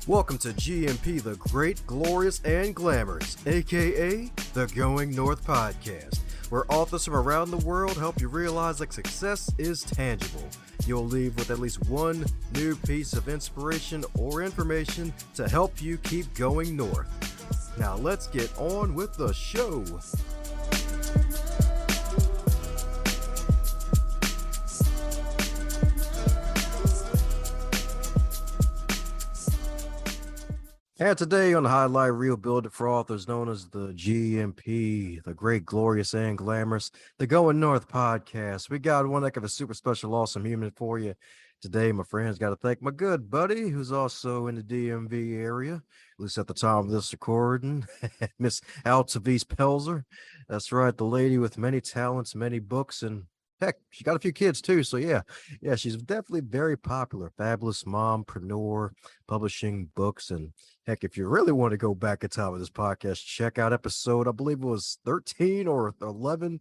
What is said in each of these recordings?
Welcome to GMP, the Great, Glorious, and Glamorous, aka the Going North Podcast, where authors from around the world help you realize that success is tangible. You'll leave with at least one new piece of inspiration or information to help you keep going north. Now let's get on with the show. And today on the highlight reel, build it for authors known as the GMP, the Great, Glorious, and Glamorous, the Going North Podcast. We got one heck of a super special, awesome human for you today. My friends, got to thank my good buddy who's also in the DMV area, at least at the time of this recording, Miss Altavis Pelzer. That's right, the lady with many talents, many books, and heck, she got a few kids too. So yeah, she's definitely very popular, fabulous mompreneur, publishing books. And heck, if you really want to go back in time with this podcast, check out episode, I believe it was 13 or 11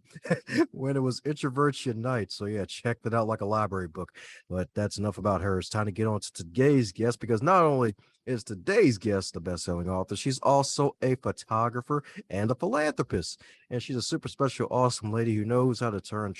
when it was Introverts Unite. So yeah, check that out like a library book. But that's enough about her. It's time to get on to today's guest, because not only is today's guest the best-selling author, she's also a photographer and a philanthropist. And she's a super special, awesome lady who knows how to turn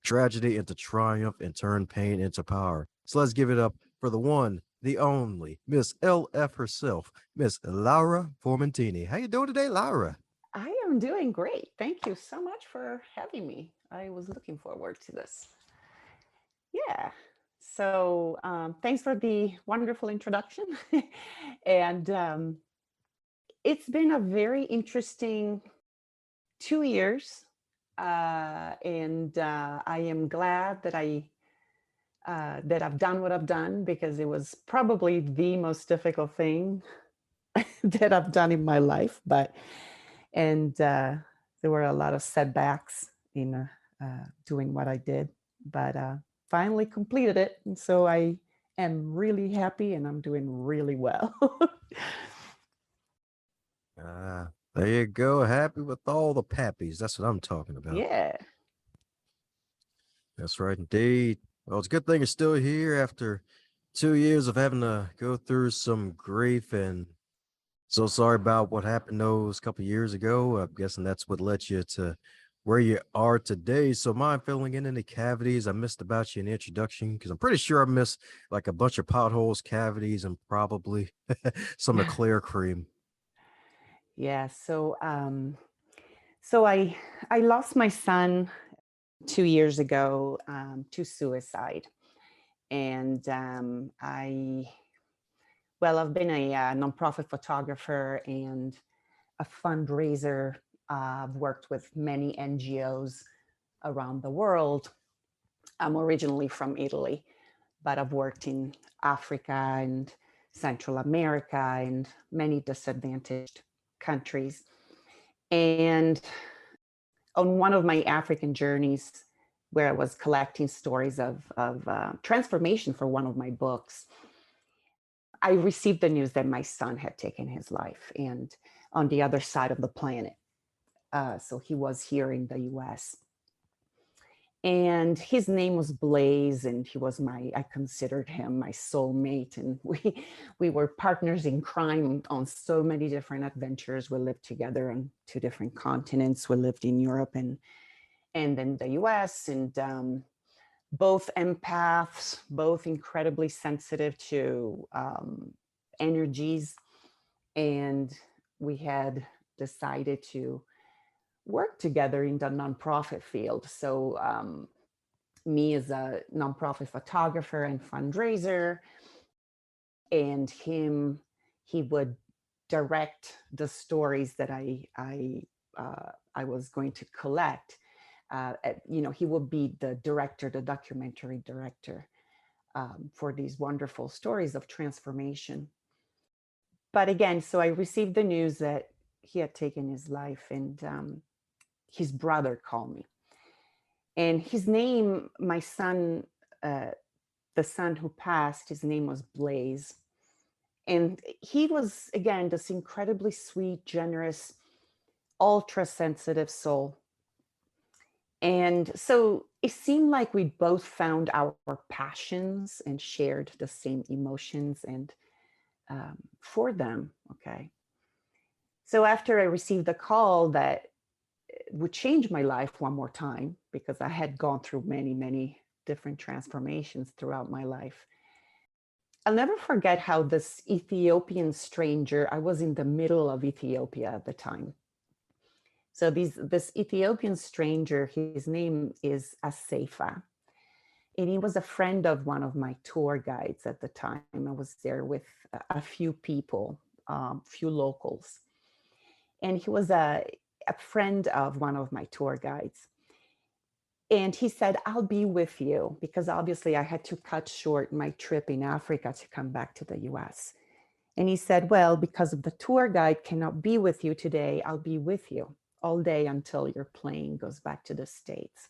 tragedy into triumph and turn pain into power. So let's give it up for the one, the only, Miss LF herself, Miss Laura Formentini. How you doing today, Laura? I am doing great. Thank you so much for having me. I was looking forward to this. Yeah. So thanks for the wonderful introduction. and it's been a very interesting 2 years. And I am glad that I've done what I've done, because it was probably the most difficult thing that I've done in my life. And there were a lot of setbacks in doing what I did, but finally completed it. And so I am really happy, and I'm doing really well. There you go. Happy with all the pappies. That's what I'm talking about. Yeah. That's right, indeed. Well, it's a good thing you're still here after 2 years of having to go through some grief, and so sorry about what happened those couple years ago. I'm guessing that's what led you to where you are today. So mind filling in any cavities I missed about you in the introduction? Because I'm pretty sure I missed like a bunch of potholes, cavities, and probably some of the clear cream. Yeah. So I lost my son 2 years ago to suicide. And I've been a nonprofit photographer and a fundraiser. I've worked with many NGOs around the world. I'm originally from Italy, but I've worked in Africa and Central America and many disadvantaged countries. And on one of my African journeys, where I was collecting stories of transformation for one of my books, I received the news that my son had taken his life, and on the other side of the planet. So he was here in the US. And his name was Blaze, and I considered him my soulmate. And we were partners in crime on so many different adventures. We lived together on two different continents. We lived in Europe and in the US, and both empaths, both incredibly sensitive to energies. And we had decided to work together in the nonprofit field. So me as a nonprofit photographer and fundraiser, and he would direct the stories that I was going to collect. He would be the director, the documentary director, for these wonderful stories of transformation. But again, so I received the news that he had taken his life, and his brother called me. And his name, my son, the son who passed, his name was Blaze. And he was, again, this incredibly sweet, generous, ultra sensitive soul. And so it seemed like we both found our passions and shared the same emotions. And for them. Okay. So after I received the call that would change my life one more time, because I had gone through many, many different transformations throughout my life, I'll never forget how this Ethiopian stranger, I was in the middle of Ethiopia at the time. So this Ethiopian stranger, his name is Asefa, and he was a friend of one of my tour guides at the time. I was there with a few people, few locals. And he was a friend of one of my tour guides. And he said, I'll be with you, because obviously I had to cut short my trip in Africa to come back to the US. And he said, well, because of the tour guide cannot be with you today, I'll be with you all day until your plane goes back to the States.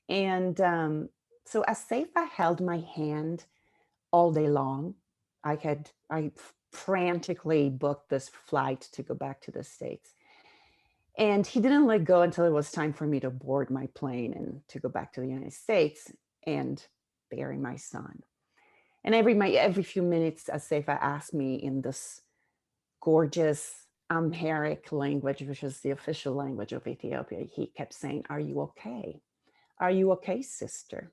And so Asefa held my hand all day long. I frantically booked this flight to go back to the States. And he didn't let go until it was time for me to board my plane and to go back to the United States and bury my son. And every few minutes, Asefa asked me in this gorgeous Amharic language, which is the official language of Ethiopia, he kept saying, "Are you okay? Are you okay, sister?"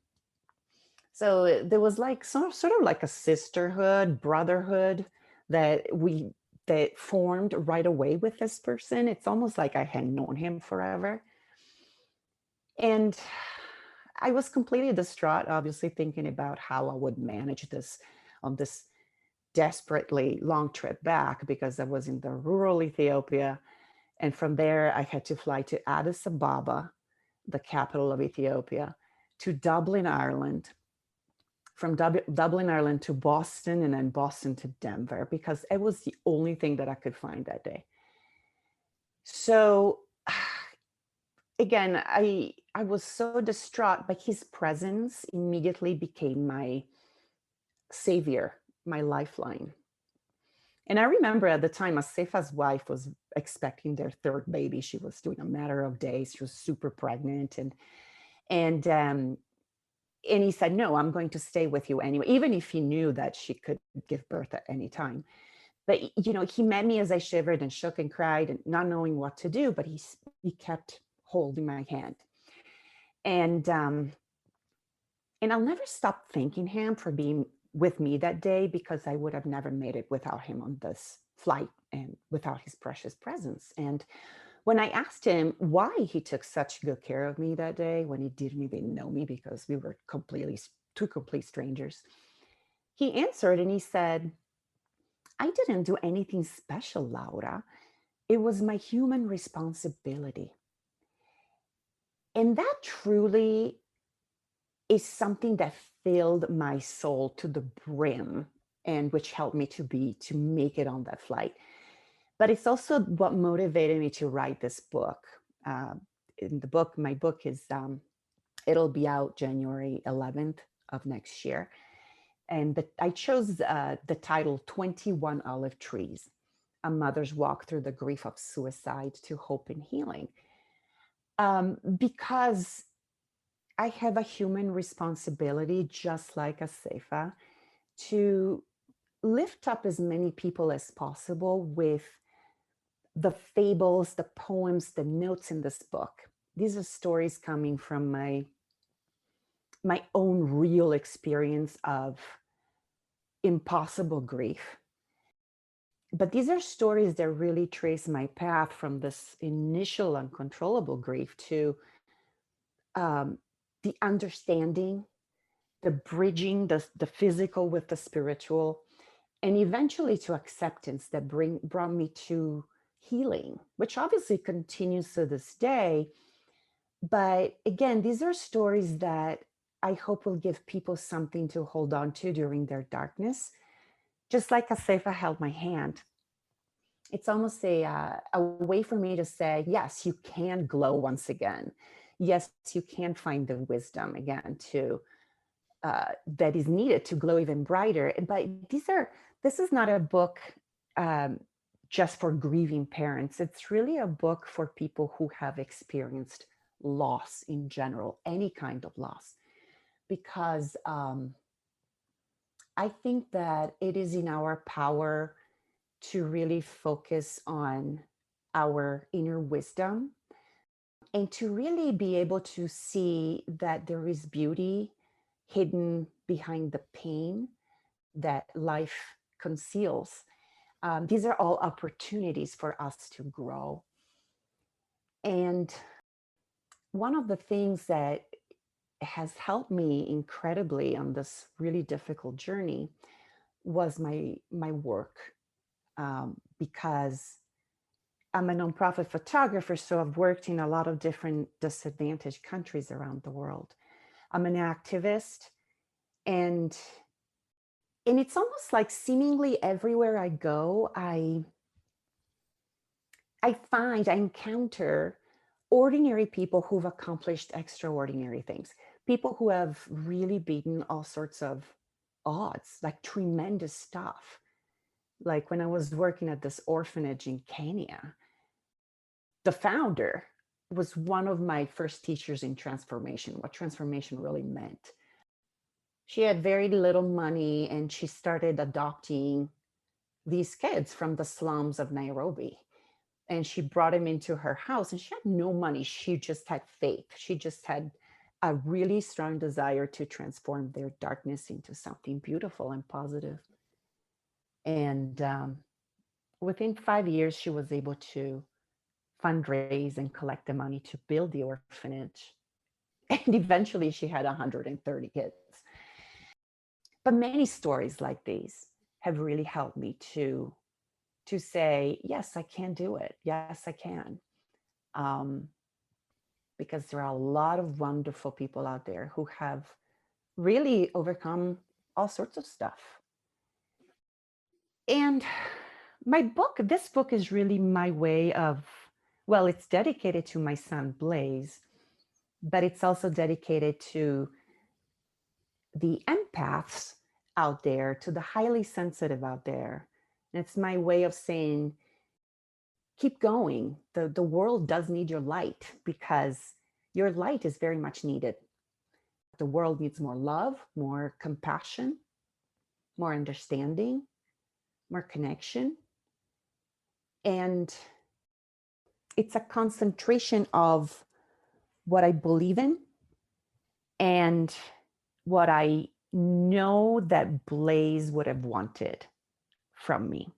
So there was like sort of like a sisterhood, brotherhood that formed right away with this person. It's almost like I had known him forever. And I was completely distraught, obviously thinking about how I would manage this on this desperately long trip back, because I was in the rural Ethiopia. And from there, I had to fly to Addis Ababa, the capital of Ethiopia, to Dublin, Ireland, from Dublin, Ireland to Boston, and then Boston to Denver, because it was the only thing that I could find that day. So again, I was so distraught, but his presence immediately became my savior, my lifeline. And I remember at the time, Asefa's wife was expecting their third baby. She was doing a matter of days. She was super pregnant, and he said, "No, I'm going to stay with you anyway," even if he knew that she could give birth at any time. But he met me as I shivered and shook and cried and not knowing what to do. But he kept holding my hand, and I'll never stop thanking him for being with me that day, because I would have never made it without him on this flight and without his precious presence. And when I asked him why he took such good care of me that day, when he didn't even know me, because we were two complete strangers, he answered and he said, "I didn't do anything special, Laura. It was my human responsibility." And that truly is something that filled my soul to the brim, and which helped me to make it on that flight. But it's also what motivated me to write this book. In the book, my book is, it'll be out January 11th of next year. And I chose the title 21 Olive Trees, A Mother's Walk Through the Grief of Suicide to Hope and Healing. Because I have a human responsibility, just like Asefa, to lift up as many people as possible with the fables, the poems, the notes in this book. These are stories coming from my own real experience of impossible grief. But these are stories that really trace my path from this initial uncontrollable grief to the understanding, the bridging, the physical with the spiritual, and eventually to acceptance that brought me to healing, which obviously continues to this day. But again, these are stories that I hope will give people something to hold on to during their darkness. Just like Asefa held my hand, it's almost a way for me to say, yes, you can glow once again. Yes, you can find the wisdom again that is needed to glow even brighter. But this is not a book just for grieving parents. It's really a book for people who have experienced loss in general, any kind of loss, because I think that it is in our power to really focus on our inner wisdom and to really be able to see that there is beauty hidden behind the pain that life conceals. These are all opportunities for us to grow. And one of the things that has helped me incredibly on this really difficult journey was my work, because I'm a nonprofit photographer, so I've worked in a lot of different disadvantaged countries around the world. I'm an activist, and it's almost like seemingly everywhere I go, I encounter ordinary people who've accomplished extraordinary things, people who have really beaten all sorts of odds, like tremendous stuff. Like when I was working at this orphanage in Kenya, the founder was one of my first teachers in transformation, what transformation really meant. She had very little money and she started adopting these kids from the slums of Nairobi. And she brought him into her house, and she had no money. She just had faith. She just had a really strong desire to transform their darkness into something beautiful and positive. And within 5 years, she was able to fundraise and collect the money to build the orphanage. And eventually, she had 130 kids. But many stories like these have really helped me to say, yes, I can do it. Yes, I can. Because there are a lot of wonderful people out there who have really overcome all sorts of stuff. And this book is really my way of, well, it's dedicated to my son, Blaze, but it's also dedicated to the empaths out there, to the highly sensitive out there. And it's my way of saying, keep going. The world does need your light, because your light is very much needed. The world needs more love, more compassion, more understanding, more connection. And it's a concentration of what I believe in and what I know that Blaze would have wanted from me.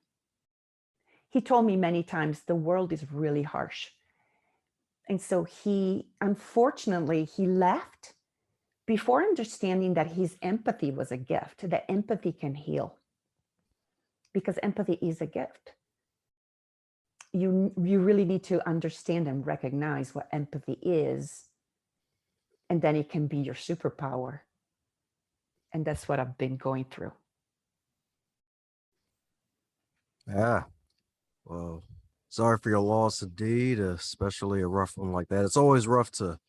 He told me many times the world is really harsh. And so unfortunately, he left before understanding that his empathy was a gift, that empathy can heal, because empathy is a gift. You really need to understand and recognize what empathy is, and then it can be your superpower. And that's what I've been going through. Yeah. Well, sorry for your loss indeed, especially a rough one like that. It's always rough to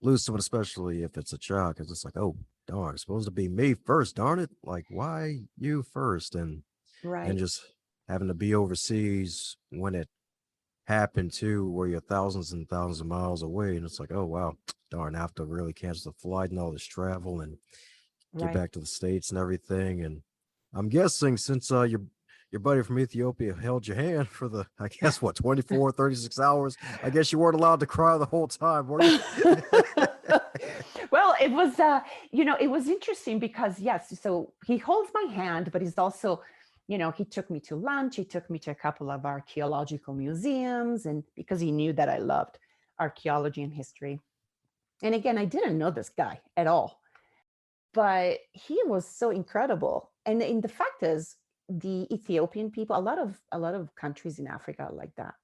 lose someone, especially if it's a child, because it's like, oh, darn, it's supposed to be me first, darn it. Like, why you first? And Right. just having to be overseas when it happened too, where you're thousands and thousands of miles away. And it's like, oh, wow, darn, I have to really cancel the flight and all this travel and get Right. back to the States and everything. And I'm guessing since your buddy from Ethiopia held your hand for the, I guess, what, 24, 36 hours, I guess you weren't allowed to cry the whole time, were you? Well, it was, it was interesting because, yes, so he holds my hand, but he's also, he took me to lunch. He took me to a couple of archaeological museums, and because he knew that I loved archaeology and history. And again, I didn't know this guy at all, but he was so incredible. And the fact is, the Ethiopian people, a lot of countries in Africa are like that,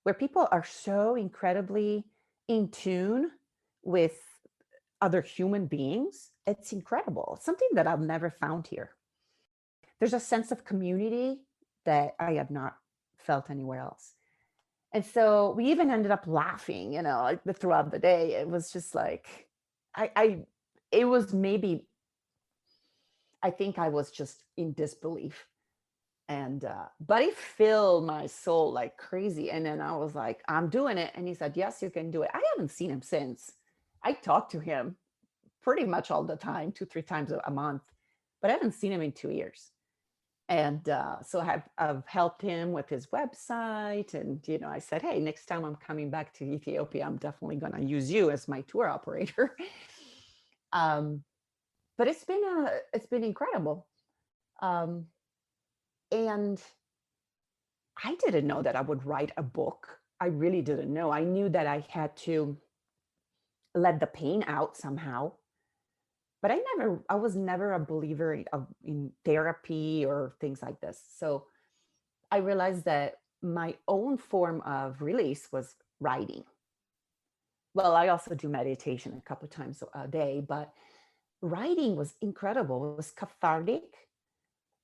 where people are so incredibly in tune with other human beings. It's incredible. Something that I've never found here. There's a sense of community that I have not felt anywhere else. And so we even ended up laughing, like throughout the day. It was just like, it was maybe, I think I was just in disbelief. And, but it filled my soul like crazy. And then I was like, I'm doing it. And he said, yes, you can do it. I haven't seen him since. I talked to him pretty much all the time, 2, 3 times a month. but I haven't seen him in 2 years. And so I've helped him with his website. And, I said, hey, next time I'm coming back to Ethiopia, I'm definitely going to use you as my tour operator. um, but it's been incredible. Um, and I didn't know that I would write a book. I really didn't know. I knew that I had to let the pain out somehow. But I was never a believer in therapy or things like this. So I realized that my own form of release was writing. Well, I also do meditation a couple of times a day, but writing was incredible. It was cathartic.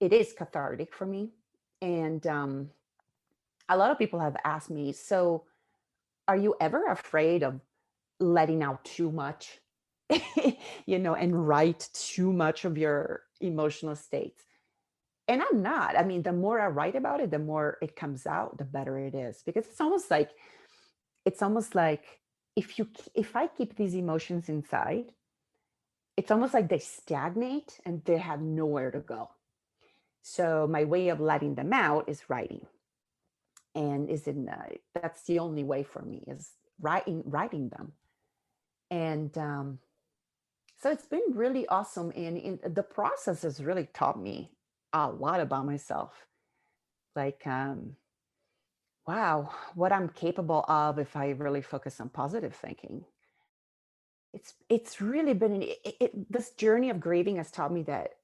It is cathartic for me. And a lot of people have asked me, so are you ever afraid of letting out too much, and write too much of your emotional states? And I'm not. I mean, the more I write about it, the more it comes out, the better it is. Because it's almost like if I keep these emotions inside, it's almost like they stagnate and they have nowhere to go. So my way of letting them out is writing. And that's the only way for me, is writing them. And so it's been really awesome. And the process has really taught me a lot about myself. Like, wow, what I'm capable of if I really focus on positive thinking. It's really been this journey of grieving has taught me that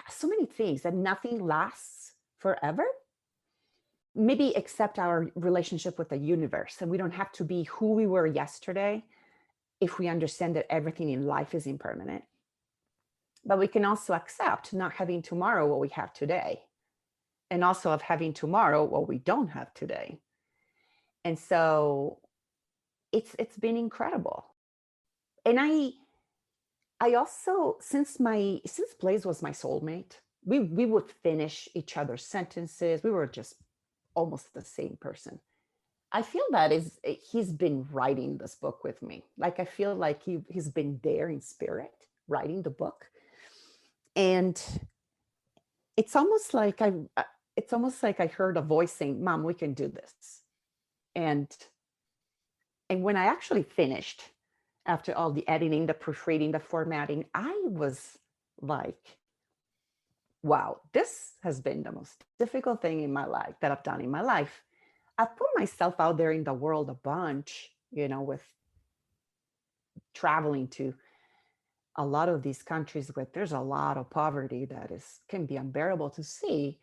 so many things, that nothing lasts forever, maybe except our relationship with the universe. And we don't have to be who we were yesterday if we understand that everything in life is impermanent. But we can also accept not having tomorrow what we have today, and also of having tomorrow what we don't have today. And so it's been incredible. And I also, since Blaze was my soulmate, we would finish each other's sentences. We were just almost the same person. I feel that he's been writing this book with me. Like, I feel like he's been there in spirit writing the book. And it's almost like I heard a voice saying, Mom, we can do this. And when I actually finished, after all the editing, the proofreading, the formatting, I was like, wow, this has been the most difficult thing in my life that I've done in my life. I've put myself out there in the world a bunch, with traveling to a lot of these countries where there's a lot of poverty that can be unbearable to see.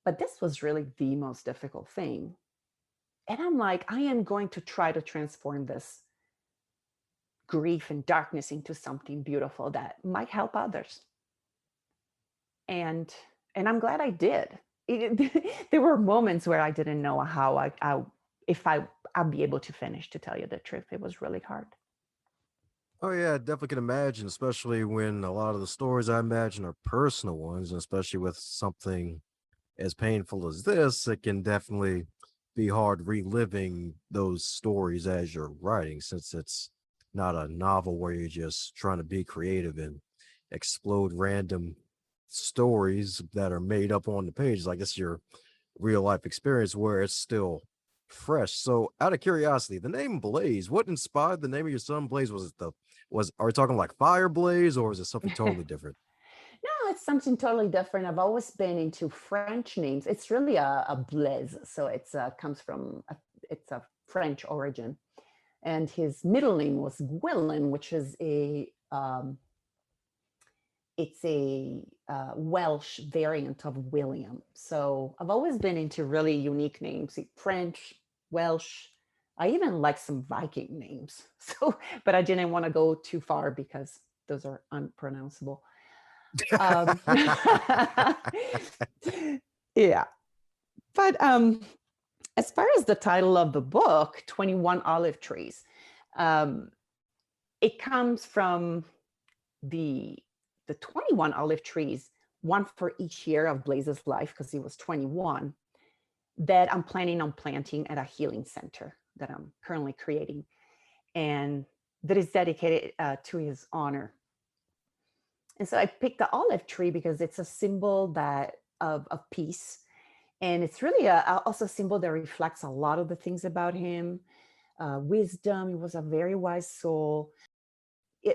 But this was really the most difficult thing. And I'm like, I am going to try to transform this grief and darkness into something beautiful that might help others. And I'm glad I did. There were moments where I didn't know how if I'd be able to finish, to tell you the truth. It was really hard. Oh yeah, I definitely can imagine, especially when a lot of the stories I imagine are personal ones, and especially with something as painful as this, it can definitely be hard reliving those stories as you're writing, since it's not a novel where you're just trying to be creative and explode random stories that are made up on the page. Like, it's your real life experience where it's still fresh. So, out of curiosity, the name Blaze, what inspired the name of your son Blaze? Are we talking like Fire Blaze, or is it something totally different? No, it's something totally different. I've always been into French names. It's really a Blaise, so it's comes from it's a French origin, and his middle name was Gwilym, which is a Welsh variant of William. So I've always been into really unique names, French, Welsh. I even like some Viking names. So, but I didn't want to go too far because those are unpronounceable. Um, yeah. But as far as the title of the book, 21 Olive Trees, um, it comes from the 21 olive trees, one for each year of Blaze's life, because he was 21, that I'm planning on planting at a healing center that I'm currently creating, and that is dedicated to his honor. And so I picked the olive tree because it's a symbol that of peace. And it's really also a symbol that reflects a lot of the things about him. Wisdom, he was a very wise soul,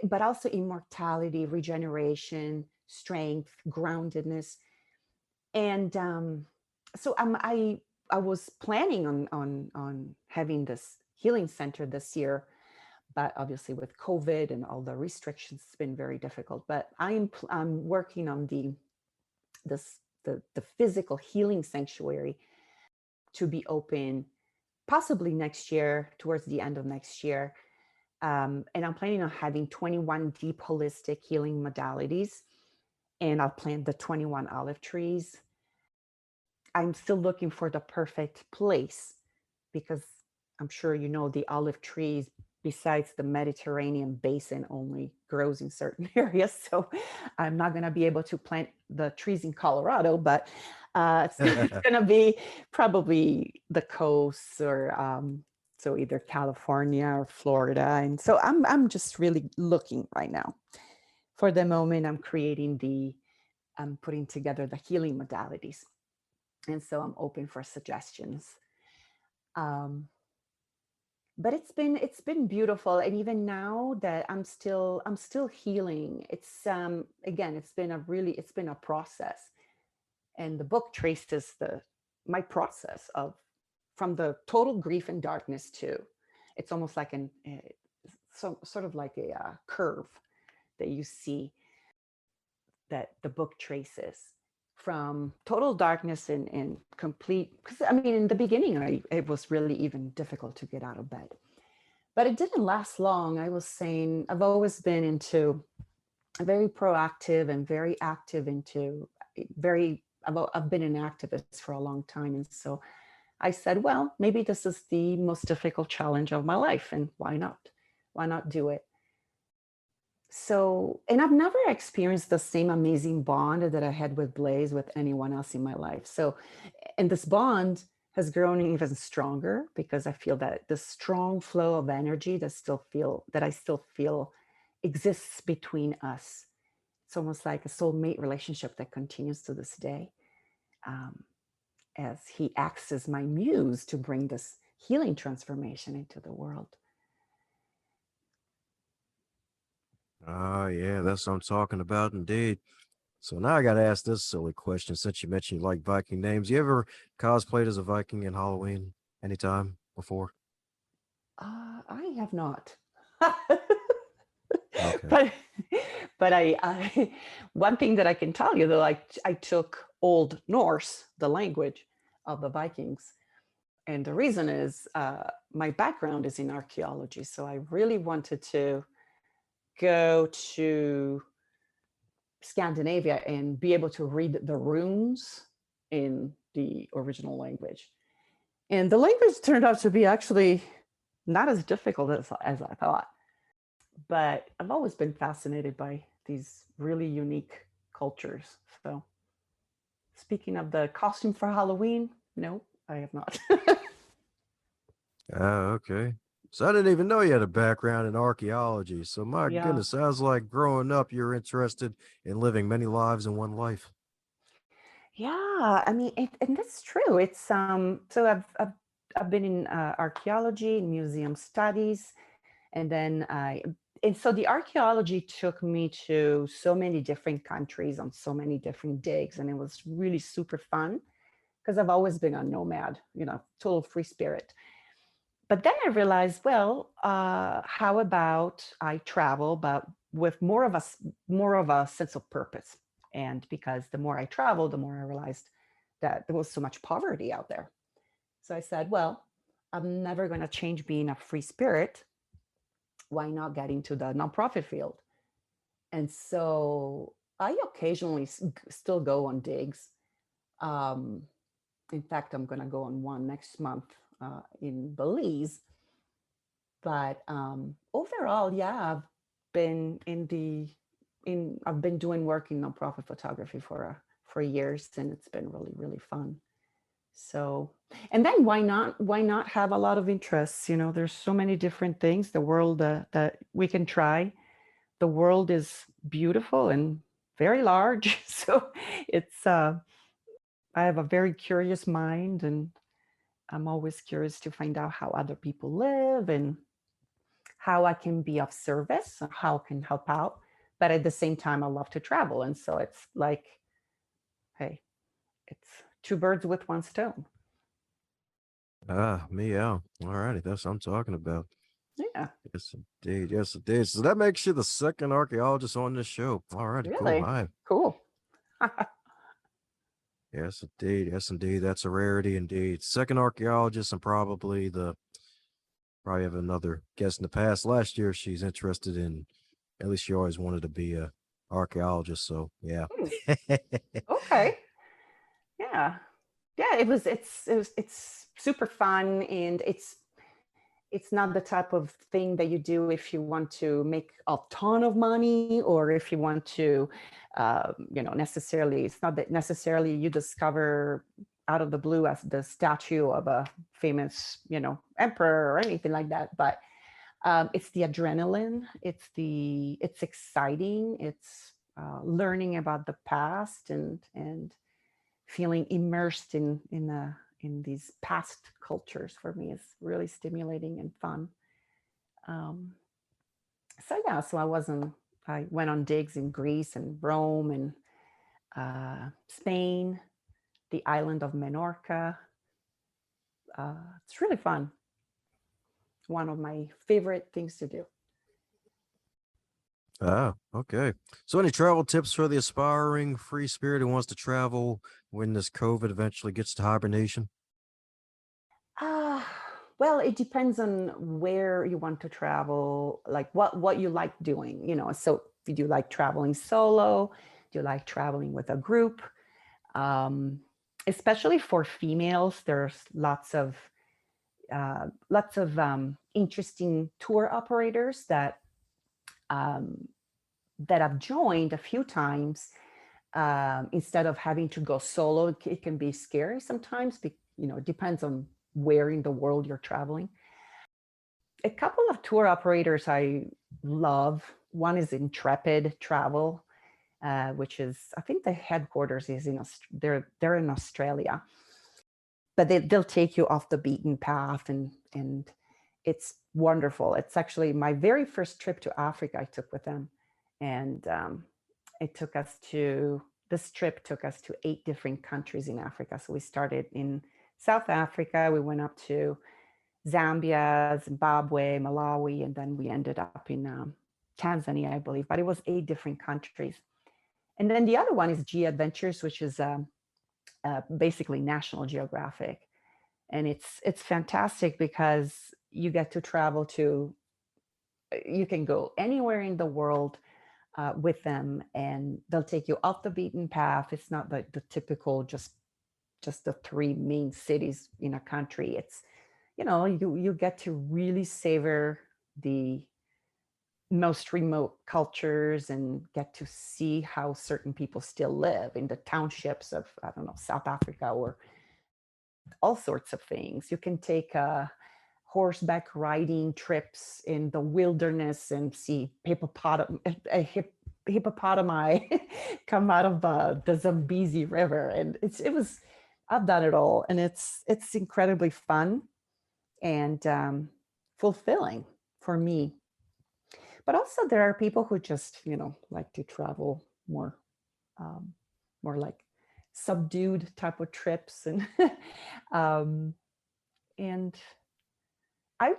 but also immortality, regeneration, strength, groundedness. And so I was planning on having this healing center this year, but obviously with COVID and all the restrictions, it's been very difficult. But I'm working on the physical healing sanctuary to be open possibly next year, towards the end of next year. And I'm planning on having 21 deep holistic healing modalities, and I'll plant the 21 olive trees. I'm still looking for the perfect place because I'm sure you know the olive trees, besides the Mediterranean basin, only grows in certain areas. So I'm not going to be able to plant the trees in Colorado, but it's going to be probably the coast, or so either California or Florida. And so I'm just really looking right now. For the moment, I'm putting together the healing modalities. And so I'm open for suggestions. Um, but it's been beautiful, and even now that I'm still healing, it's again, it's been a process. And the book traces the my process of from the total grief and darkness to, it's almost like sort of like a curve that you see, that the book traces from total darkness and complete, because I mean, in the beginning, it was really even difficult to get out of bed, but it didn't last long. I was saying, I've always been into very proactive and very active into I've been an activist for a long time. And so I said, well, maybe this is the most difficult challenge of my life, and why not? Why not do it? So, and I've never experienced the same amazing bond that I had with Blaze with anyone else in my life. So, and this bond has grown even stronger because I feel that the strong flow of energy that I still feel exists between us. It's almost like a soulmate relationship that continues to this day, as he acts as my muse to bring this healing transformation into the world. Oh, yeah, that's what I'm talking about, indeed. So now I got to ask this silly question. Since you mentioned you like Viking names, you ever cosplayed as a Viking in Halloween anytime before? I have not. Okay. but I one thing that I can tell you, though, I took Old Norse, the language of the Vikings, and the reason is my background is in archaeology, so I really wanted to go to Scandinavia and be able to read the runes in the original language. And the language turned out to be actually not as difficult as I thought. But I've always been fascinated by these really unique cultures. So, speaking of the costume for Halloween, no, I have not. Oh, okay. So I didn't even know you had a background in archaeology. So my Yeah. goodness, sounds like growing up you're interested in living many lives in one life. Yeah, I mean, and that's true. It's so I've been in archaeology and museum studies, and then and so the archaeology took me to so many different countries on so many different digs, and it was really super fun because I've always been a nomad, total free spirit. But then I realized, well, how about I travel, but with more of a sense of purpose? And because the more I traveled, the more I realized that there was so much poverty out there. So I said, well, I'm never going to change being a free spirit. Why not get into the nonprofit field? And so I occasionally still go on digs. Um, in fact, I'm going to go on one next month in Belize. But overall, yeah, been in the I've been doing work in nonprofit photography for years, and it's been really, really fun. So, and then why not have a lot of interests? There's so many different things, the world that we can try. The world is beautiful, and very large. So it's I have a very curious mind, and I'm always curious to find out how other people live and how I can be of service, or how I can help out. But at the same time, I love to travel. And so it's like, hey, it's two birds with one stone. Ah, meow. All righty, that's what I'm talking about. Yeah, Yes, indeed. Yes, indeed. So that makes you the second archaeologist on this show. All righty, cool. really Hi. cool. Yes, indeed. Yes, indeed. That's a rarity indeed. Second archaeologist, and probably have another guest in the past. Last year, she's interested in, at least she always wanted to be a archaeologist. So yeah. Hmm, okay. Yeah. Yeah, it's super fun, and it's not the type of thing that you do if you want to make a ton of money, or if you want to necessarily, it's not that necessarily you discover out of the blue as the statue of a famous emperor or anything like that. But it's the adrenaline, it's exciting, it's learning about the past, and feeling immersed in these past cultures for me is really stimulating and fun. Um, so yeah, I went on digs in Greece and Rome and Spain, the island of Menorca. It's really fun. One of my favorite things to do. Ah, okay. So any travel tips for the aspiring free spirit who wants to travel when this COVID eventually gets to hibernation? Uh, well, it depends on where you want to travel, like what you like doing. So do you like traveling solo? Do you like traveling with a group? Um, Especially for females, there's lots of interesting tour operators um, that I've joined a few times. Instead of having to go solo, it can be scary sometimes. It depends on where in the world you're traveling. A couple of tour operators I love. One is Intrepid Travel, which is, I think the headquarters is they're in Australia, but they'll take you off the beaten path, and it's wonderful. It's actually my very first trip to Africa I took with them, and it took us to this trip took us to 8 different countries in Africa. So we started in South Africa, we went up to Zambia, Zimbabwe, Malawi, and then we ended up in Tanzania, I believe. But it was 8 different countries. And then the other one is G Adventures, which is basically National Geographic, and it's fantastic because you get to travel to. You can go anywhere in the world with them, and they'll take you off the beaten path. It's not like the typical just the 3 main cities in a country. It's you get to really savor the most remote cultures and get to see how certain people still live in the townships of, I don't know, South Africa, or all sorts of things. You can take horseback riding trips in the wilderness and see hippopotami come out of the Zambezi River, and I've done it all, and it's incredibly fun and fulfilling for me. But also there are people who just like to travel um, more like subdued type of trips, um, and I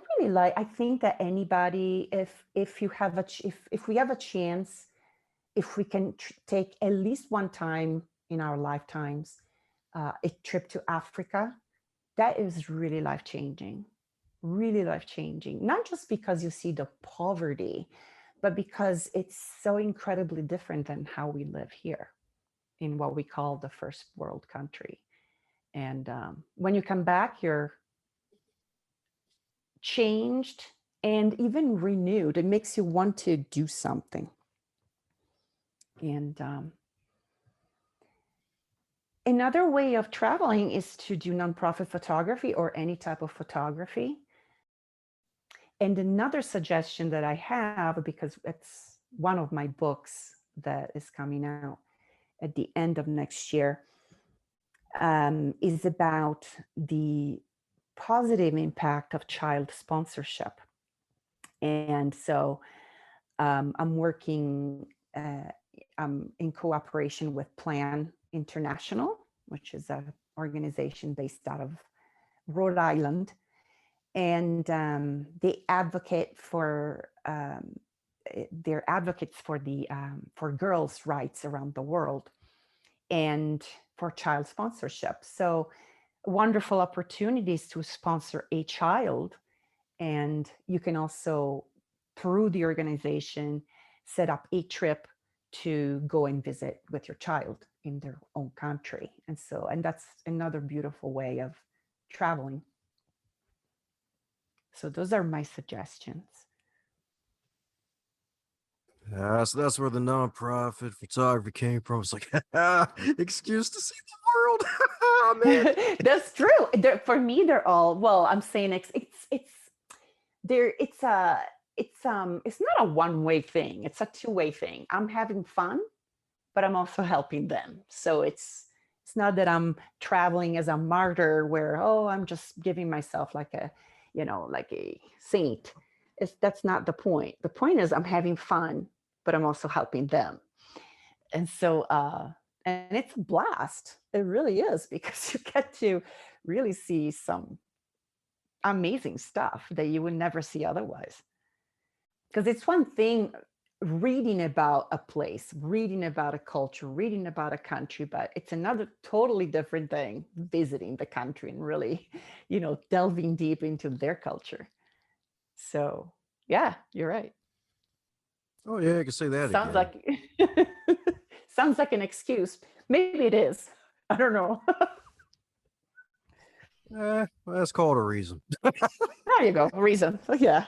think that anybody, if you have if we have a chance, if we can take at least one time in our lifetimes a trip to Africa, that is really life changing. Not just because you see the poverty, but because it's so incredibly different than how we live here in what we call the first world country. And when you come back, you're changed and even renewed. It makes you want to do something. And another way of traveling is to do nonprofit photography or any type of photography. And another suggestion that I have, because it's one of my books that is coming out at the end of next year, is about the positive impact of child sponsorship. And so I'm working, I'm in cooperation with Plan International, which is an organization based out of Rhode Island. And they advocate for, they're advocates for the for girls' rights around the world and for child sponsorship. So wonderful opportunities to sponsor a child. And you can also, through the organization, set up a trip to go and visit with your child in their own country. And so, and that's another beautiful way of traveling. So those are my suggestions. So that's where the nonprofit photography came from. It's like, excuse to see the world. Man. That's true. For me, they're all, well, I'm saying it's there. It's not a one-way thing. It's a two-way thing. I'm having fun, but I'm also helping them. So it's not that I'm traveling as a martyr where, oh, I'm just giving myself like a, like a saint. That's not the point. The point is I'm having fun, but I'm also helping them. And so, and it's a blast. It really is, because you get to really see some amazing stuff that you would never see otherwise. Because it's one thing reading about a place, reading about a culture, reading about a country, but it's another totally different thing visiting the country and really, delving deep into their culture. So, yeah, you're right. Oh yeah, I can say that Sounds again. like sounds like an excuse. Maybe it is. I don't know. Well, that's called a reason. There you go. Reason. Yeah.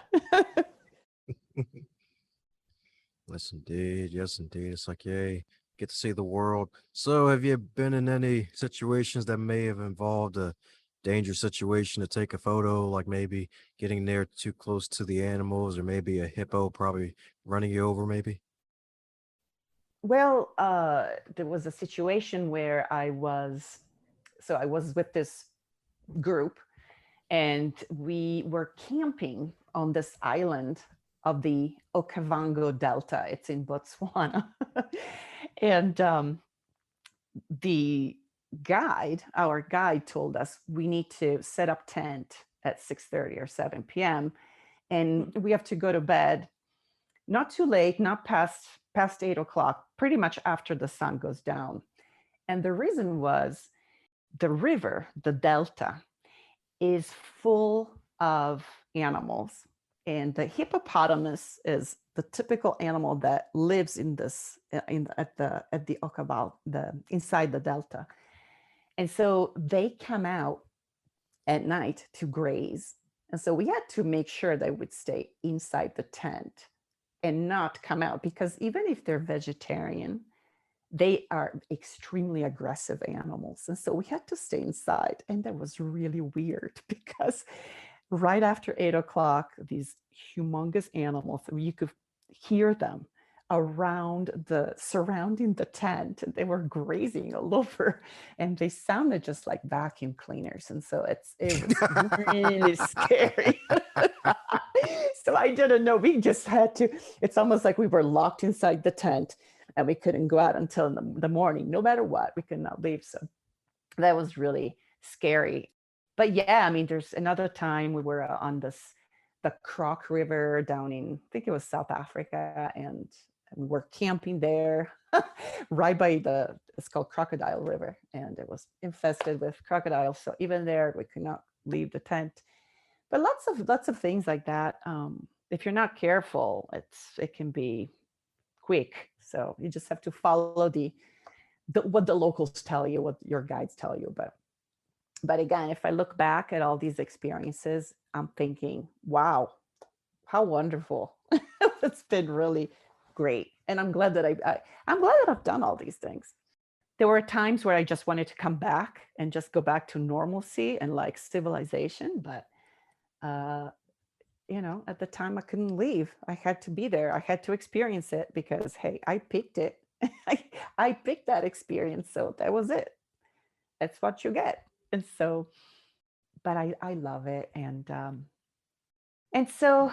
Yes, indeed. Yes, indeed. It's like, yay, get to see the world. So, have you been in any situations that may have involved a dangerous situation to take a photo, like maybe getting there too close to the animals, or maybe a hippo probably running you over, maybe? Well, there was a situation where I was with this group, and we were camping on this island of the Okavango Delta. It's in Botswana. And our guide told us we need to set up tent at 6:30 or 7 p.m. and we have to go to bed not too late, not past 8 o'clock, pretty much after the sun goes down. And the reason was the river, the delta, is full of animals. And the hippopotamus is the typical animal that lives in this at the Okaval, the inside the delta. And so they come out at night to graze. And so we had to make sure they would stay inside the tent and not come out, because even if they're vegetarian, they are extremely aggressive animals. And so we had to stay inside. And that was really weird because right after 8 o'clock, these humongous animals, you could hear them surrounding the tent. They were grazing all over, and they sounded just like vacuum cleaners. And so it was really scary. So I didn't know. We just had to, it's almost like we were locked inside the tent and we couldn't go out until the morning. No matter what, we could not leave. So that was really scary. But yeah, I mean, there's another time we were on the Croc River down in, I think it was South Africa, and we were camping there right by it's called Crocodile River, and it was infested with crocodiles. So even there, we could not leave the tent. But lots of things like that. If you're not careful, it can be quick. So you just have to follow what the locals tell you, what your guides tell you. But again, if I look back at all these experiences, I'm thinking, wow, how wonderful. It's been really great. And I'm glad that I'm glad that I've done all these things. There were times where I just wanted to come back and just go back to normalcy and like civilization. But, at the time I couldn't leave. I had to be there. I had to experience it because, hey, I picked it. I picked that experience, so that was it. That's what you get. And so, but I love it, and so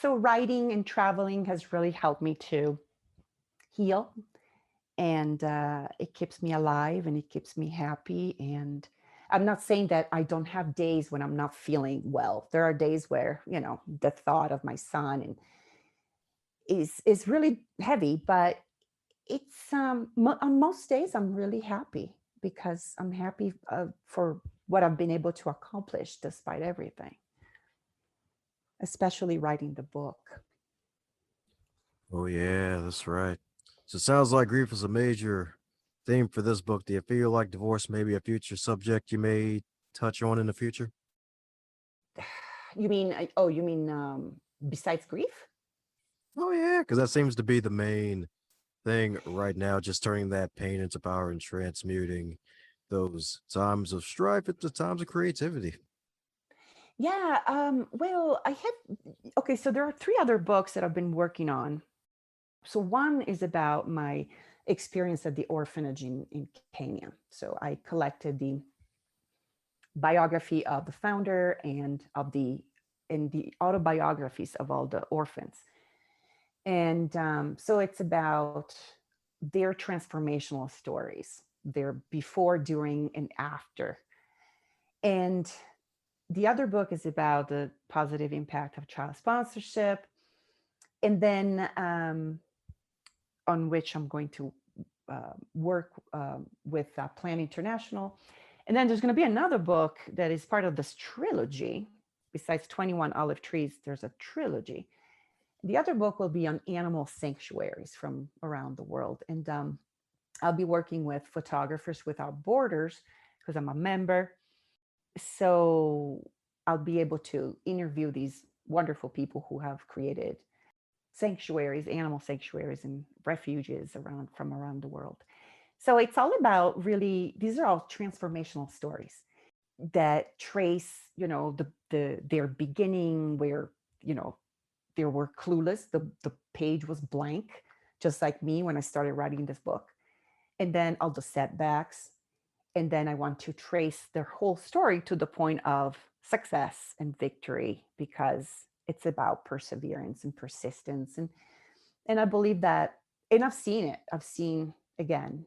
so writing and traveling has really helped me to heal, and it keeps me alive and it keeps me happy. And I'm not saying that I don't have days when I'm not feeling well. There are days where, the thought of my son and is really heavy, but it's on most days I'm really happy because I'm happy for what I've been able to accomplish despite everything, especially writing the book. Oh yeah, that's right. So it sounds like grief is a major theme for this book. Do you feel like divorce may be a future subject you may touch on in the future? You mean, oh, you mean besides grief? Oh yeah, because that seems to be the main thing right now, just turning that pain into power and transmuting those times of strife into times of creativity. Yeah, well, I have, okay, so there are three other books that I've been working on. So one is about my experience at the orphanage in Kenya. So I collected the biography of the founder and the autobiographies of all the orphans. And so it's about their transformational stories, their before, during, and after. And the other book is about the positive impact of child sponsorship. And then on which I'm going to work with Plan International. And then there's going to be another book that is part of this trilogy. Besides 21 Olive Trees, there's a trilogy. The other book will be on animal sanctuaries from around the world. And I'll be working with Photographers Without Borders because I'm a member. So I'll be able to interview these wonderful people who have created sanctuaries, animal sanctuaries, and refuges from around the world. So it's all about, really, these are all transformational stories that trace, their beginning, where, they were clueless. The page was blank, just like me when I started writing this book. And then all the setbacks. And then I want to trace their whole story to the point of success and victory, because it's about perseverance and persistence. And I believe that, and I've seen it. I've seen, again,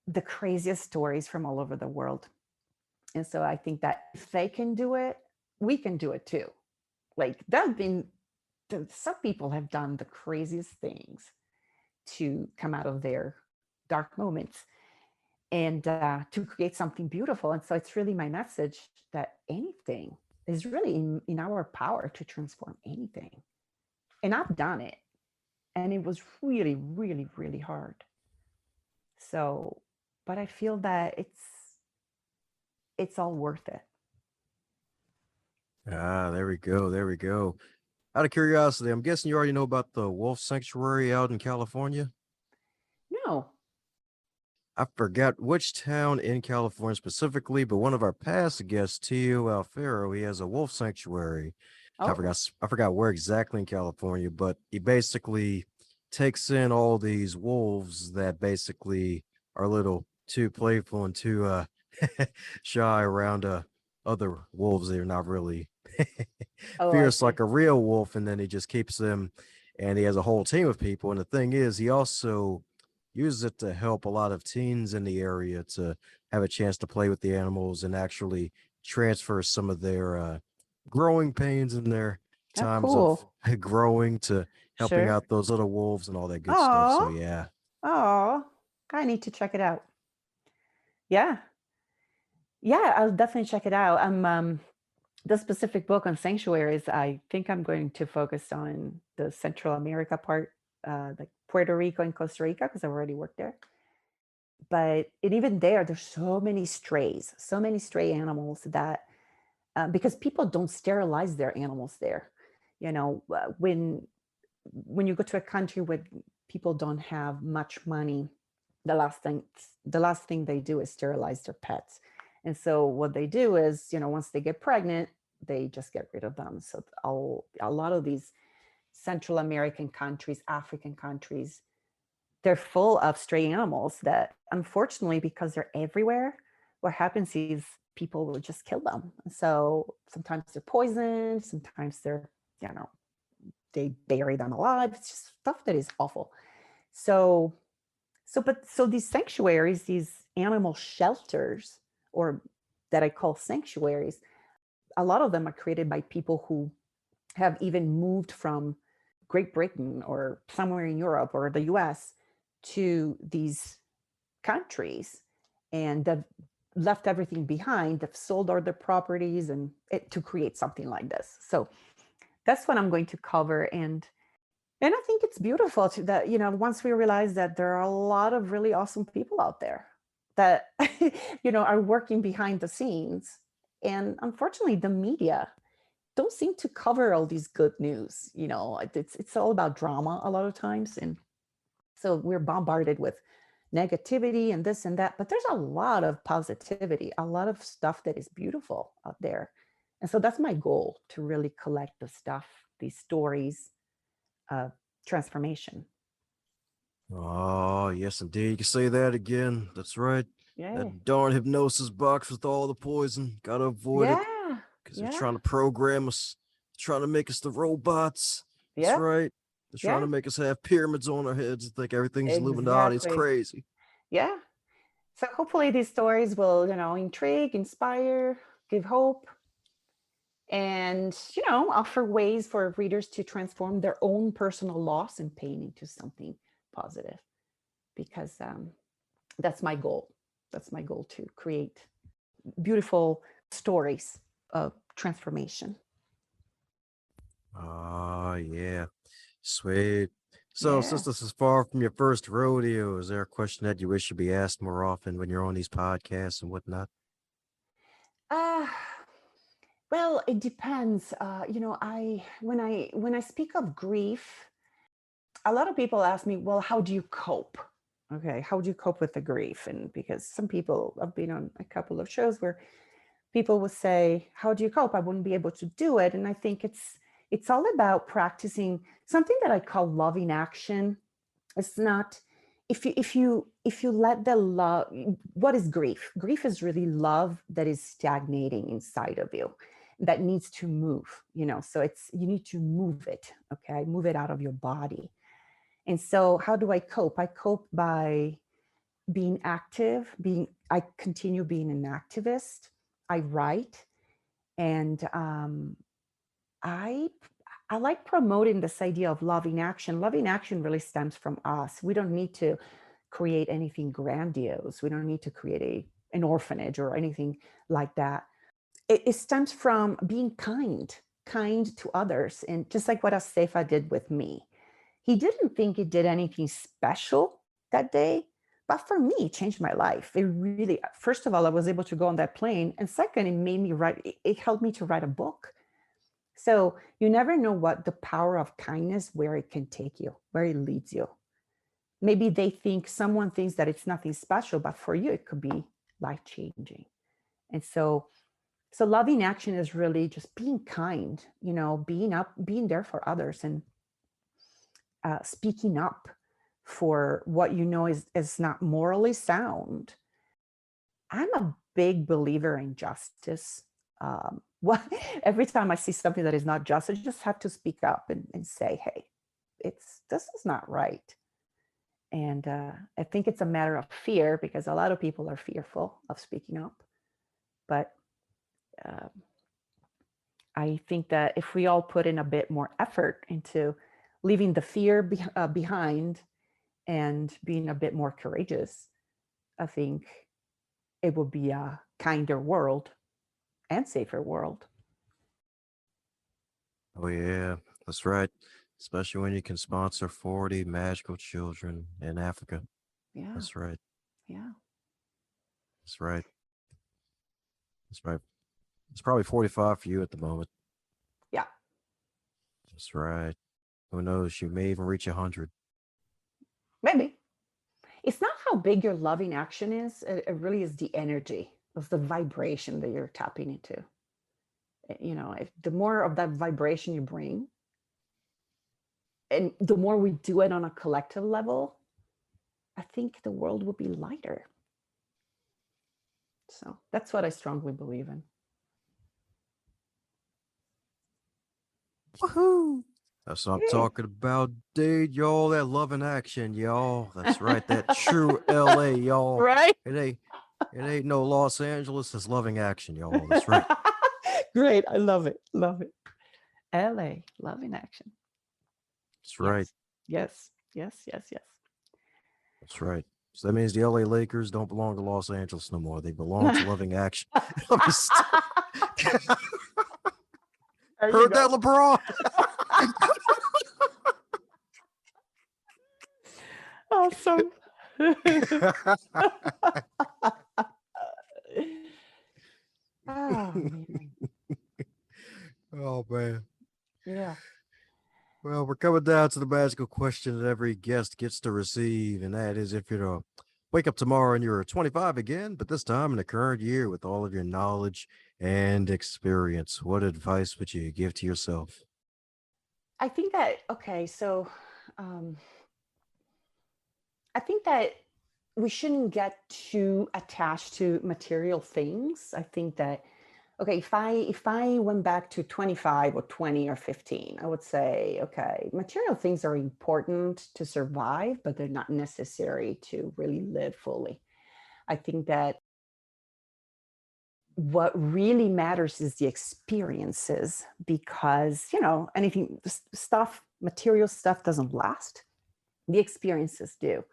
the craziest stories from all over the world. And so I think that if they can do it, we can do it too. Like, some people have done the craziest things to come out of their dark moments and to create something beautiful. And so it's really my message that anything is really in our power to transform anything. And I've done it. And it was really, really, really hard. So, but I feel that it's all worth it. Ah, there we go. There we go. Out of curiosity, I'm guessing you already know about the wolf sanctuary out in California. No. I forgot which town in California specifically, but one of our past guests, Tio Alfaro, he has a wolf sanctuary. Oh, I forgot where exactly in California, but he basically takes in all these wolves that basically are a little too playful and too shy around other wolves. They're not really oh, I fierce see. like a real wolf, and then he just keeps them, and he has a whole team of people. And the thing is, he also uses it to help a lot of teens in the area to have a chance to play with the animals and actually transfer some of their growing pains and their Oh, times of cool. growing to helping Sure. out those little wolves and all that good stuff. So Oh, yeah. oh, I need to check it out. Yeah. Yeah, I'll definitely check it out. The specific book on sanctuaries, I think I'm going to focus on the Central America part, like Puerto Rico and Costa Rica, because I've already worked there. But even there's so many stray animals that, because people don't sterilize their animals there. When you go to a country where people don't have much money, the last thing they do is sterilize their pets. And so what they do is, once they get pregnant, they just get rid of them. So a lot of these Central American countries, African countries, they're full of stray animals that, unfortunately, because they're everywhere, what happens is people will just kill them. So sometimes they're poisoned, sometimes they're, you know, they bury them alive. It's just stuff that is awful. So, so these sanctuaries, these animal shelters, or that I call sanctuaries, a lot of them are created by people who have even moved from Great Britain or somewhere in Europe or the US to these countries, and they've left everything behind. They've sold all their properties and to create something like this. So that's what I'm going to cover. And I think it's beautiful that, you know, once we realize that there are a lot of really awesome people out there that, you know, are working behind the scenes. And unfortunately, the media don't seem to cover all these good news. You know, it's all about drama a lot of times. And so we're bombarded with negativity and this and that, but there's a lot of positivity, a lot of stuff that is beautiful out there. And so that's my goal, to really collect the stuff, these stories of transformation. Oh, yes, indeed. You can say that again. That's right. Yeah. That darn hypnosis box with all the poison. Gotta avoid it Yeah. because they're Yeah. trying to program us, trying to make us the robots. That's Yep. right. They're trying Yeah. to make us have pyramids on our heads and think everything's Illuminati. It's Exactly. crazy. Yeah. So hopefully these stories will, you know, intrigue, inspire, give hope, and, you know, offer ways for readers to transform their own personal loss and pain into something positive. Because that's my goal. That's my goal, to create beautiful stories of transformation. Oh, yeah. Sweet. So, since Yeah. this is far from your first rodeo, is there a question that you wish you be asked more often when you're on these podcasts and whatnot? Uh, well, it depends. You know, when I speak of grief, a lot of people ask me, well, how do you cope? Okay, how do you cope with the grief? And because some people, I've been on a couple of shows where people will say, how do you cope? I wouldn't be able to do it. And I think it's all about practicing something that I call loving action. It's not, if you let the love, what is grief? Grief is really love that is stagnating inside of you, that needs to move, you know. So it's, you need to move it, okay, move it out of your body. And so how do I cope? I cope by being active, I continue being an activist. I write, and I I like promoting this idea of loving action. Loving action really stems from us. We don't need to create anything grandiose. We don't need to create an orphanage or anything like that. It stems from being kind to others. And just like what Asefa did with me, he didn't think it did anything special that day, but for me, it changed my life. It really, first of all, I was able to go on that plane. And second, it made me write, it helped me to write a book. So you never know what the power of kindness, where it can take you, where it leads you. Maybe someone thinks that it's nothing special, but for you, it could be life changing. And so loving action is really just being kind, you know, being there for others, and speaking up for what you know is not morally sound. I'm a big believer in justice. What, every time I see something that is not just, I just have to speak up and say, hey, this is not right. And I think it's a matter of fear, because a lot of people are fearful of speaking up. But uh, I think that if we all put in a bit more effort into leaving the fear behind and being a bit more courageous, I think it will be a kinder world and safer world. Oh, yeah, that's right. Especially when you can sponsor 40 magical children in Africa. Yeah, That's right. yeah, That's right. That's right. It's probably 45 for you at the moment. yeah. That's right. Who knows? You may even reach 100. Maybe. It's not how big your loving action is. It really is the energy, of the vibration that you're tapping into. You know, if the more of that vibration you bring, and the more we do it on a collective level, I think the world will be lighter. So that's what I strongly believe in. Woohoo! That's what I'm Yeah. talking about, dude. Y'all, that love in action, y'all. That's right. That true LA, y'all. Right? It ain't no Los Angeles. It's loving action, y'all. That's right. Great. I love it. Love it. LA, love in action. That's right. Yes. Yes. Yes. Yes. That's right. So that means the LA Lakers don't belong to Los Angeles no more. They belong to loving action. Let me stop. There you Heard go. that, LeBron? Awesome. Oh man. Oh man. Yeah. Well, we're coming down to the magical question that every guest gets to receive, and that is if you're to wake up tomorrow and you're 25 again, but this time in the current year with all of your knowledge and experience, what advice would you give to yourself? I think that okay, so um I think that we shouldn't get too attached to material things. I think that okay, if I went back to 25 or 20 or 15, I would say, okay, material things are important to survive, but they're not necessary to really live fully. I think that what really matters is the experiences because, anything stuff, material stuff doesn't last. The experiences do.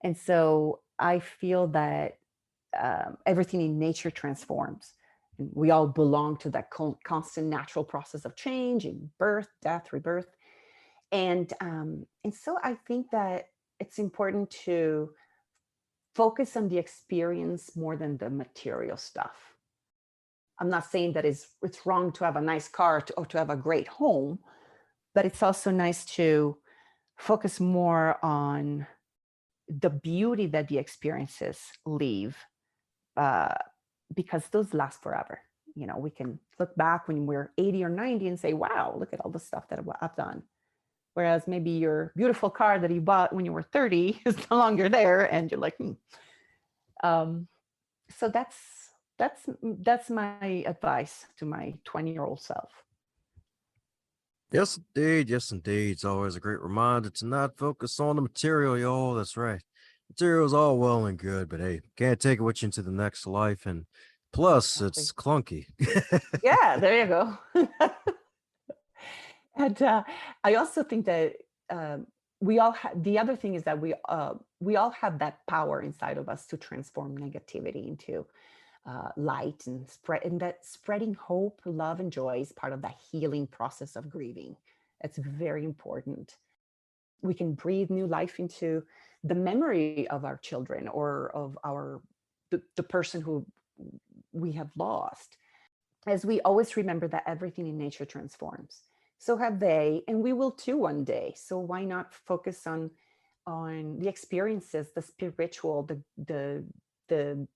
And so I feel that everything in nature transforms. And we all belong to that constant natural process of change in birth, death, rebirth. And so I think that it's important to focus on the experience more than the material stuff. I'm not saying that it's wrong to have a nice car or to have a great home, but it's also nice to focus more on the beauty that the experiences leave, uh, because those last forever. We can look back when we're 80 or 90 and say, wow, look at all the stuff that I've done. Whereas maybe your beautiful car that you bought when you were 30 is no longer there, and you're like, so that's my advice to my 20-year-old self. Yes, indeed. Yes, indeed. It's always a great reminder to not focus on the material, y'all. That's right. Material is all well and good, but hey, can't take it with you into the next life. And plus, Exactly. it's clunky. Yeah, there you go. And I also think that we all the other thing is that we all have that power inside of us to transform negativity into light and spread, and that spreading hope, love, and joy is part of the healing process of grieving. It's very important. We can breathe new life into the memory of our children or of the person who we have lost, as we always remember that everything in nature transforms. So have they, and we will too one day. So why not focus on the experiences, the spiritual, the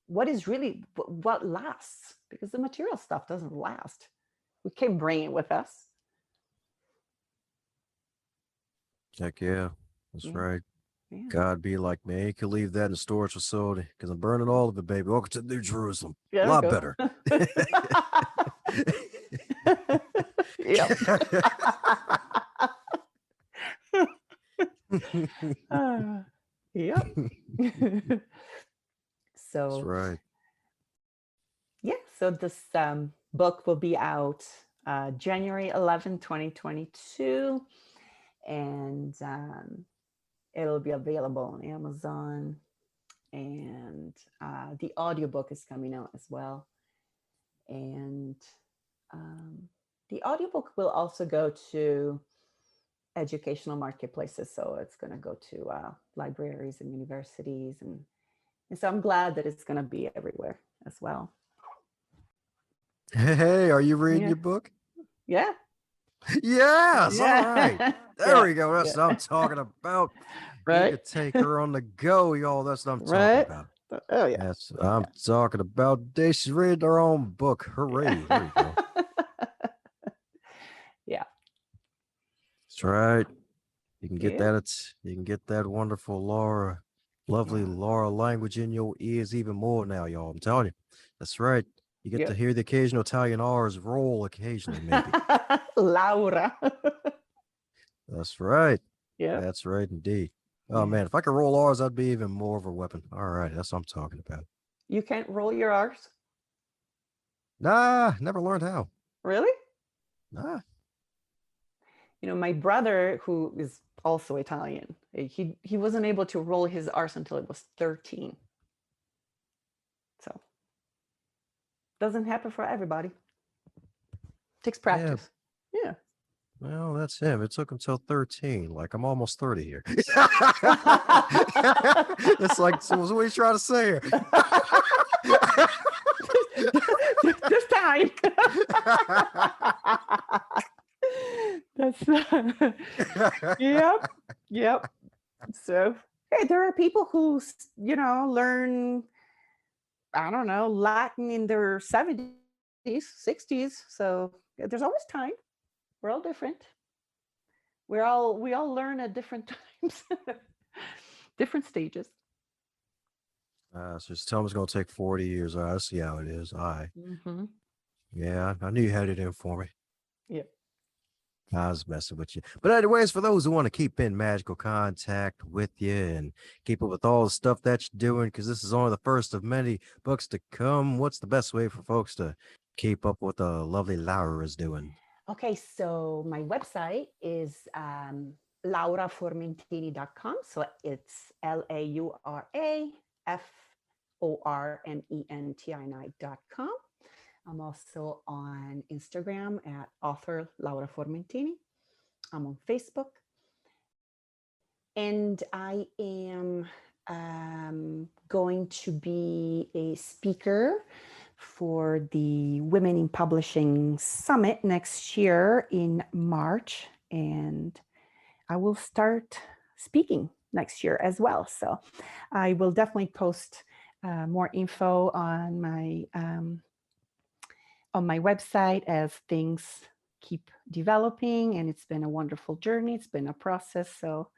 what is really what lasts, because the material stuff doesn't last. We can't bring it with us. Heck yeah. That's Yeah, right. yeah. God be like me. You can leave that in the storage facility because I'm burning all of it, baby. Welcome to New Jerusalem. A There we lot go. better. Yep. Yep. That's So right. yeah, so this book will be out January 11th, 2022, and it'll be available on Amazon, and the audiobook is coming out as well. And um, the audiobook will also go to educational marketplaces, so it's going to go to libraries and universities, and so I'm glad that it's going to be everywhere as well. Hey, are you reading Yeah, your book? yeah, Yes. All right. yeah, There yeah, we go. That's yeah. what I'm talking about. You Right, could take her on the go, y'all. That's what I'm talking right. about. Oh yeah, That's what I'm talking about. She's reading her own book. Hooray. There you go. yeah. That's right. You can get Yeah. that. You can get that wonderful Laura, lovely Yeah. Laura language in your ears even more now, y'all. I'm telling you, that's right. You get to Yep. hear the occasional Italian R's roll occasionally, maybe. Laura. That's right. Yep. That's right indeed. Oh Yeah. man, if I could roll R's, I'd be even more of a weapon. All right, that's what I'm talking about. You can't roll your R's? Nah, never learned how. Really? Nah. My brother, who is also Italian, he wasn't able to roll his R's until it was 13. So doesn't happen for everybody. Takes Yeah, practice. Yeah. well, that's him. It took him till 13. Like I'm almost 30 here. It's like, so what are you trying to say here? This time. That's yep. Yep. So hey, there are people who learn, I don't know, Latin in their 70s, 60s. So there's always time. We're all different. We all learn at different times, different stages. So just tell him it's gonna take 40 years. All right, I see how it is. All right. Mm-hmm. Yeah, I knew you had it in for me. Yep. I was messing with you. But anyways, for those who want to keep in magical contact with you and keep up with all the stuff that you're doing, because this is only the first of many books to come, what's the best way for folks to keep up with the lovely Laura is doing? Okay, so my website is lauraformentini.com. So it's LauraFormentini.com. I'm also on Instagram at author Laura Formentini. I'm on Facebook. And I am going to be a speaker for the Women in Publishing Summit next year in March. And I will start speaking next year as well. So I will definitely post more info on my website as things keep developing. And it's been a wonderful journey. It's been a process. So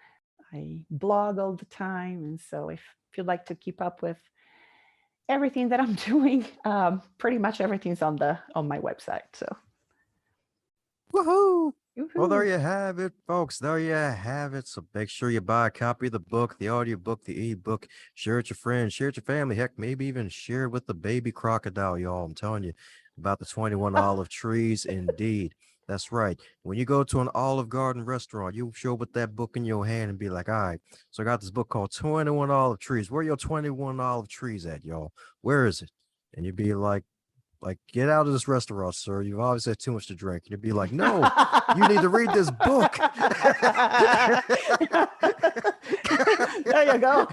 I blog all the time. And so if you'd like to keep up with everything that I'm doing, pretty much everything's on my website. So Woohoo! Well, there woohoo. you have it, folks. There you have it. So make sure you buy a copy of the book, the audiobook, the ebook. Share it with your friends, share it with your family. Heck, maybe even share it with the baby crocodile, y'all. I'm telling you about the 21 olive trees. Indeed. That's right. When you go to an Olive Garden restaurant, you show up with that book in your hand and be like, all right, so I got this book called 21 Olive Trees. Where are your 21 olive trees at, y'all? Where is it? And you'd be like, get out of this restaurant, sir. You've obviously had too much to drink. And you'd be like, no, you need to read this book. There you go.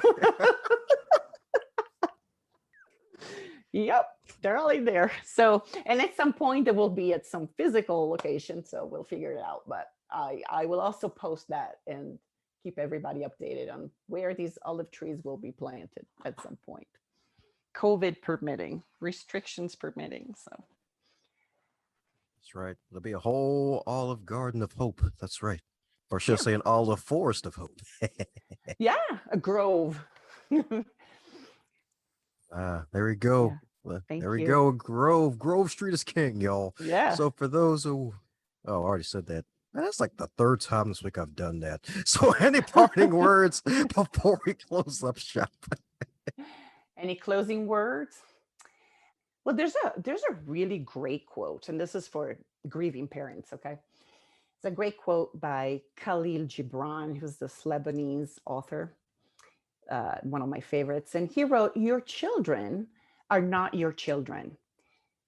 Yep, they're all in there. So, and at some point they will be at some physical location, so we'll figure it out. But I will also post that and keep everybody updated on where these olive trees will be planted at some point. COVID permitting, restrictions permitting. So That's right. There'll be a whole olive garden of hope. That's right. Or should I yeah, say an olive forest of hope? yeah, a grove. There we go. Yeah, There thank we you. go. Grove Street is king, y'all. Yeah. So for those who, oh, I already said that. That's like the third time this week I've done that. So any parting words before we close up shop? Any closing words? Well, there's a really great quote, and this is for grieving parents. Okay, it's a great quote by Khalil Gibran, who's this Lebanese author, one of my favorites, and he wrote, "Your children are not your children.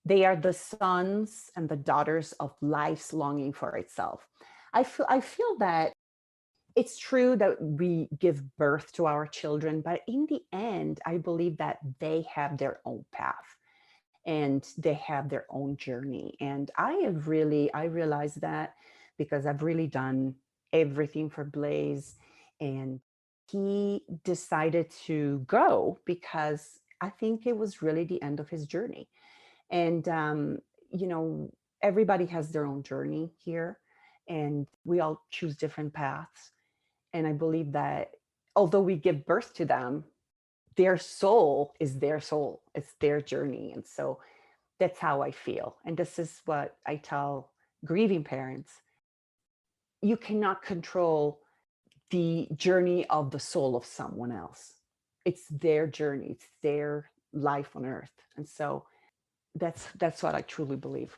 They are the sons and the daughters of life's longing for itself." I feel that it's true that we give birth to our children, but in the end, I believe that they have their own path and they have their own journey. And I realized that because I've really done everything for Blaze, and he decided to go because I think it was really the end of his journey. And you know, everybody has their own journey here, and we all choose different paths. And I believe that although we give birth to them, their soul is their soul, it's their journey. And so that's how I feel. And this is what I tell grieving parents. You cannot control the journey of the soul of someone else. It's their journey, it's their life on earth. And so that's what I truly believe.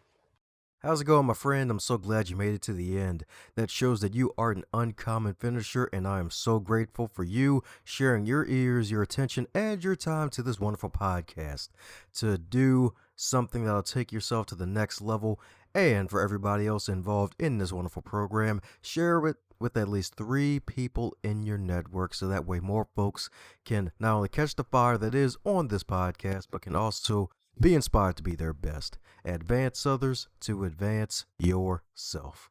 How's it going, my friend? I'm so glad you made it to the end. That shows that you are an uncommon finisher, and I am so grateful for you sharing your ears, your attention, and your time to this wonderful podcast to do something that'll take yourself to the next level. And for everybody else involved in this wonderful program, share it with at least 3 people in your network so that way more folks can not only catch the fire that is on this podcast, but can also be inspired to be their best. Advance others to advance yourself.